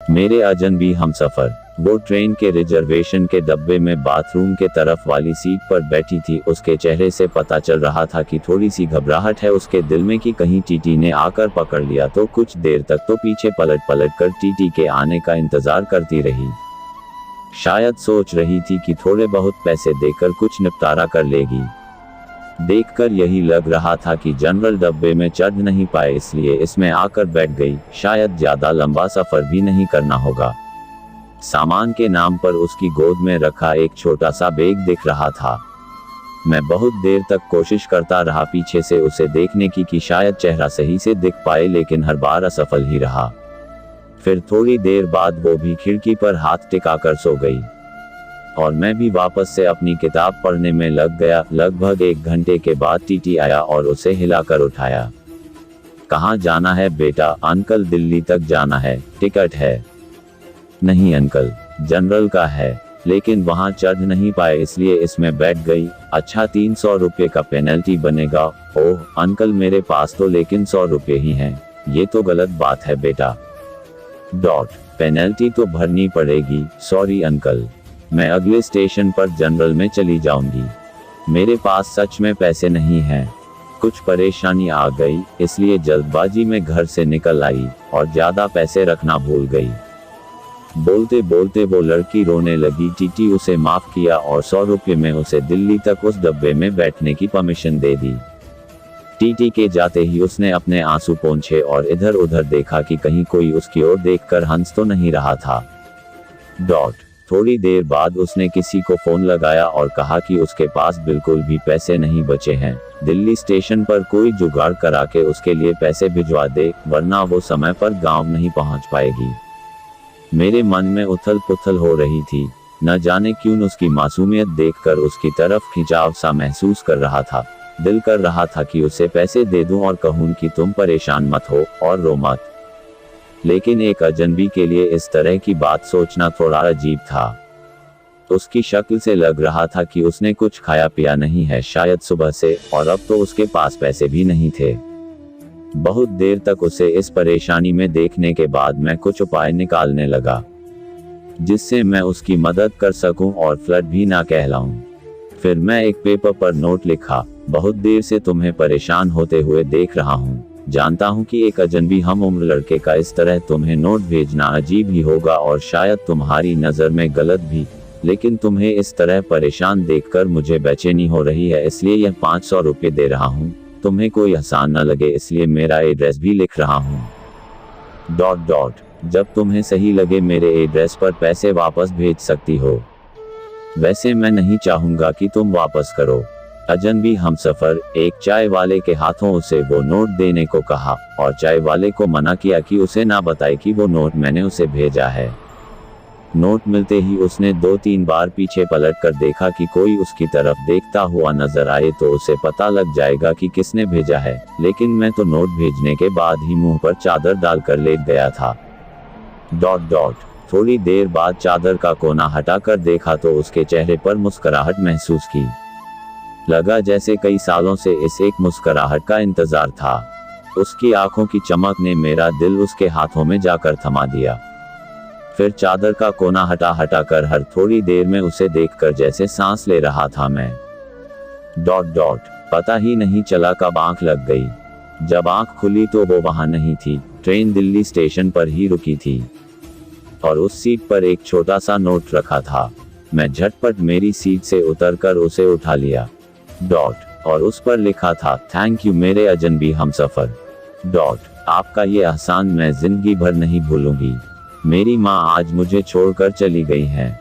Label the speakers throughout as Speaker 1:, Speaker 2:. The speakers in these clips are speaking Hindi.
Speaker 1: मेरे अजनबी हमसफर। वो ट्रेन के रिजर्वेशन के डब्बे में बाथरूम के तरफ वाली सीट पर बैठी थी। उसके चेहरे से पता चल रहा था कि थोड़ी सी घबराहट है उसके दिल में कि कहीं टीटी ने आकर पकड़ लिया तो। कुछ देर तक तो पीछे पलट पलट कर टीटी के आने का इंतजार करती रही। शायद सोच रही थी कि थोड़े बहुत पैसे देकर कुछ निपटारा कर लेगी। देखकर यही लग रहा था कि जनरल डब्बे में चढ़ नहीं पाए इसलिए इसमें आकर बैठ गई। शायद ज्यादा लंबा सफर भी नहीं करना होगा। सामान के नाम पर उसकी गोद में रखा एक छोटा सा बैग दिख रहा था। मैं बहुत देर तक कोशिश करता रहा पीछे से उसे देखने की कि शायद चेहरा सही से दिख पाए, लेकिन हर बार असफल ही रहा। फिर थोड़ी देर बाद वो भी खिड़की पर हाथ टिकाकर सो गई और मैं भी वापस से अपनी किताब पढ़ने में लग गया। लगभग 1 घंटे के बाद टीटी आया और उसे हिलाकर उठाया। कहाँ जाना है बेटा? अंकल दिल्ली तक जाना है, टिकट है। नहीं अंकल, जनरल का है, लेकिन वहाँ चढ़ नहीं पाए इसलिए इसमें बैठ गई। अच्छा 300 रुपये का पेनल्टी बनेगा। ओह अंकल मेरे पास तो लेकिन 100 रुपये ही हैं। ये तो गलत बात है बेटा। पेनल्टी तो भरनी पड़ेगी। सॉरी अंकल, मैं अगले स्टेशन पर जनरल में चली जाऊंगी। मेरे पास सच में पैसे नहीं हैं। कुछ परेशानी आ गई इसलिए जल्दबाजी में घर से निकल आई और ज्यादा पैसे रखना भूल गई। बोलते बोलते वो लड़की रोने लगी। टीटी उसे माफ किया और 100 रुपये में उसे दिल्ली तक उस डब्बे में बैठने की परमिशन दे दी। टीटी के जाते ही उसने अपने आंसू पोंछे और इधर उधर देखा कि कहीं कोई उसकी ओर देखकर हंस तो नहीं रहा था। थोड़ी देर बाद उसने किसी को फोन लगाया और कहा कि उसके पास बिल्कुल भी पैसे नहीं बचे हैं। दिल्ली स्टेशन पर कोई जुगाड़ करा के उसके लिए पैसे भिजवा दे, वरना वो समय पर गांव नहीं पहुंच पाएगी। मेरे मन में उथल पुथल हो रही थी। न जाने क्यों उसकी मासूमियत देखकर उसकी तरफ खिंचाव सा महसूस कर रहा था। दिल कर रहा था कि उसे पैसे दे दूं और कहूं कि तुम परेशान मत हो और रो मत, लेकिन एक अजनबी के लिए इस तरह की बात सोचना थोड़ा अजीब था। उसकी शक्ल से लग रहा था कि उसने कुछ खाया पिया नहीं है शायद सुबह से, और अब तो उसके पास पैसे भी नहीं थे। बहुत देर तक उसे इस परेशानी में देखने के बाद मैं कुछ उपाय निकालने लगा जिससे मैं उसकी मदद कर सकूं और फ्लड भी ना कहलाऊं। फिर मैं एक पेपर पर नोट लिखा। बहुत देर से तुम्हें परेशान होते हुए देख रहा हूं। जानता हूं कि एक अजनबी हम उम्र लड़के का इस तरह तुम्हें नोट भेजना अजीब ही होगा और शायद तुम्हारी नजर में गलत भी, लेकिन तुम्हें इस तरह परेशान देखकर मुझे बेचैनी हो रही है इसलिए यह 500 रुपये दे रहा हूं। तुम्हें कोई आसान न लगे इसलिए मेरा एड्रेस भी लिख रहा हूं। जब तुम्हें सही लगे मेरे एड्रेस पर पैसे वापस भेज सकती हो। वैसे मैं नहीं चाहूंगा कि तुम वापस करो। अजनबी हमसफर। एक चाय वाले के हाथों उसे वो नोट देने को कहा और चाय वाले को मना किया कि उसे ना बताए कि वो नोट मैंने उसे भेजा है। नोट मिलते ही उसने 2-3 बार पीछे पलट कर देखा कि कोई उसकी तरफ देखता हुआ नजर आए तो उसे पता लग जाएगा कि किसने भेजा है, लेकिन मैं तो नोट भेजने के बाद ही मुंह पर चादर डालकर लेट गया था। थोड़ी देर बाद चादर का कोना हटाकर देखा तो उसके चेहरे पर मुस्कुराहट महसूस की। लगा जैसे कई सालों से इस एक मुस्कुराहट का इंतजार था। उसकी आंखों की चमक ने मेरा दिल उसके हाथों में जाकर थमा दिया। फिर चादर का कोना हटाकर हर थोड़ी देर में उसे देखकर जैसे सांस ले रहा था मैं। पता ही नहीं चला कब आंख लग गई। जब आंख खुली तो वो वहां नहीं थी। ट्रेन दिल्ली स्टेशन पर ही रुकी थी और उस सीट पर एक छोटा सा नोट रखा था। मैं झटपट मेरी सीट से उतरकर उसे उठा लिया। और उस पर लिखा था, थैंक यू मेरे अजनबी हमसफर। आपका ये एहसान मैं जिंदगी भर नहीं भूलूंगी। मेरी माँ आज मुझे छोड़कर चली गई है।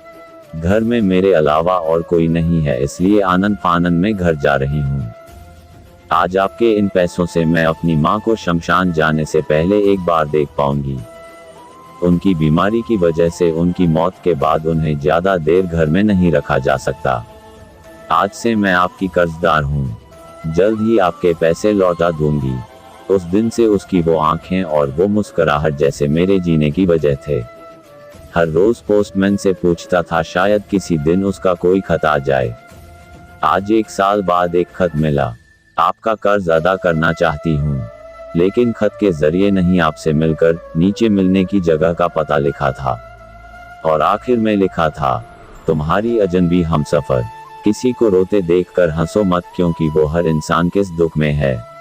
Speaker 1: घर में मेरे अलावा और कोई नहीं है इसलिए आनंद फानन में घर जा रही हूँ। आज आपके इन पैसों से मैं अपनी माँ को शमशान जाने से पहले एक बार देख पाऊंगी। उनकी बीमारी की वजह से उनकी मौत के बाद उन्हें ज्यादा देर घर में नहीं रखा जा सकता। आज से मैं आपकी कर्जदार हूँ। जल्द ही आपके पैसे लौटा दूंगी। उस दिन से उसकी वो आंखें और वो मुस्कुराहट जैसे मेरे जीने की वजह थे। हर रोज पोस्टमैन से पूछता था शायद किसी दिन उसका कोई खत आ जाए। आज 1 साल बाद एक खत मिला। आपका कर्ज अदा करना चाहती हूँ, लेकिन खत के जरिए नहीं, आपसे मिलकर नीचे मिलने की जगह का पता लिखा था। और आखिर में लिखा था, तुम्हारी अजनबी हमसफर। किसी को रोते देखकर हंसो मत, क्योंकि वो हर इंसान किस दुख में है।